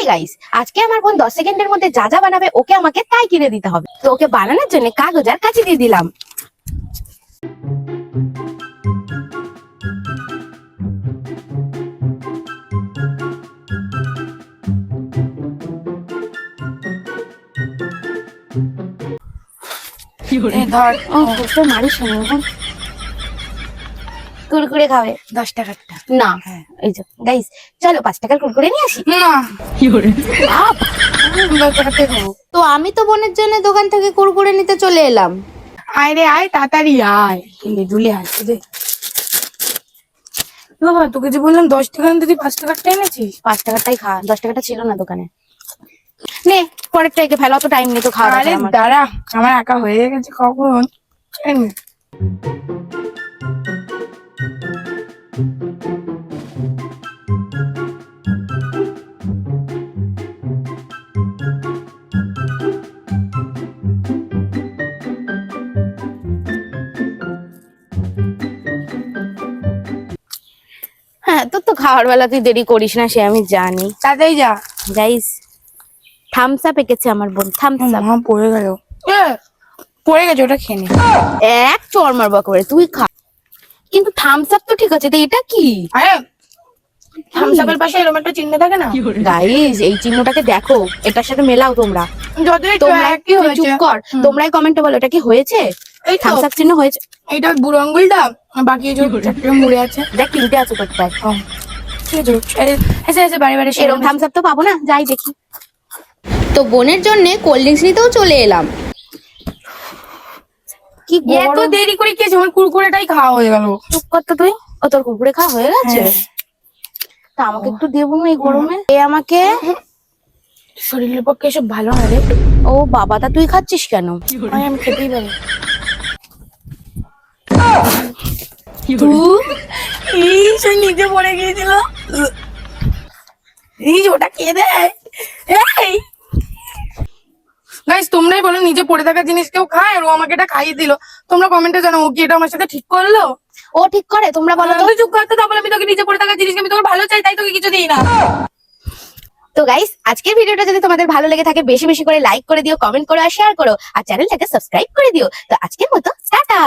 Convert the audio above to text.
এই গাইস, আজকে আমার বোন 10 সেকেন্ডের মধ্যে যা যা বানাবে ওকে আমাকে তাই কিনে দিতে হবে। তো ওকে বানানোর জন্য কাগজ আর কাঁচি দিয়ে দিলাম। ধর মারিস কুরকুরে খাবে 10 টাকারটা। না? এই যে গাইস, চলো 5 টাকার কুরকুরে নিয়ে আসি। না, বাপ, 10 টাকাতে খাবো। তো আমি তো বোনের জন্য দোকান থেকে কুরকুরে নিতে চলে এলাম। আয় রে আয়, তাড়াতাড়ি আয়, দুলে আসছে রে। বাবা, তোকে যে বললাম 10 টাকা আনতে, তুই 5 টাকারটা এনেছিস? 5 টাকারটাই খা, 10 টাকাটা ছিল না দোকানে। নে পরেরটা একে ফেলো, অত টাইম নেই তো খাওয়া আরে দাওয়ার। দাঁড়া, আমার একা হয়ে গেছে কখন। হ্যাঁ, তোর তো খাওয়ার বেলা তুই দেরি করিস না, সে আমি জানি। তাড়াতাড়ি যা। গাইস, থামস আপ এঁকেছে আমার বোন, থামস আপ। মা পড়ে গেল। পড়ে গেছে, ওটা খেয়ে নে। এক চড় মারবা করে তুই খা। কিন্তু থামস আপ তো ঠিক আছে, তো এটা কি? আরে থামস আপের পাশে এরকম একটা চিহ্ন থাকে না? গাইস, এই চিহ্নটাকে দেখো, এটার সাথে মেলাও তোমরা। যতই তোমরা একই তুই হয়েছে। চুপ কর, তোমরাই কমেন্টে বলো এটা কি হয়েছে। এই তো, থামস আপ চিহ্ন হয়েছে। এইটা বুড়ো আঙ্গুলটা, আর বাকি এই যে চারটে মুড়ে আছে। দেখ, 3টে আছে তোর প্রায়। ঠিক আছে, এসে এসে বাড়ি বাড়ি এরকম থামস আপ তো পাবো না, যাই দেখি। তো বোনের জন্য কোল্ড ড্রিঙ্কস নিতেও চলে এলাম। কি এত গরম। দেরি করে কি আছে, আমার কুরকুরেটাই খাওয়া হয়ে গেল। চুপ কর তো তুই। ও, তোর কুকুরে খাওয়া হয়ে গেছে? হ্যাঁ। তা আমাকে একটু দেবো না এই গরমে? এ আমাকে। শরীরের পক্ষে এসব ভালো না রে। ও বাবা, তা তুই খাচ্ছিস কেন? আমি খেতেই পারি। সে নিজে পড়ে গিয়েছিল। ওটা কে দেয়? এই গাইস, তোমরাই বলো, নিজে পড়ে থাকা জিনিস কেউ খায়? আর ও আমাকে এটা খাইয়ে দিল। তোমরা কমেন্টে জানাও, ও কি এটা আমার সাথে ঠিক করলো? ও ঠিক করে, তোমরা বলো তো। তুই চুপ করতে, তারপরে আমি তোকে নিজে পড়ে থাকা জিনিস, আমি তোকে ভালো চাই তাই তোকে কিছু দিই না। তো গাইস, আজকের ভিডিওটা যদি তোমাদের ভালো লেগে থাকে, বেশি বেশি করে লাইক করে দিও, কমেন্ট করো আর শেয়ার করো, আর চ্যানেলটাকে সাবস্ক্রাইব করে দিও। তো আজকের মতো টাটা।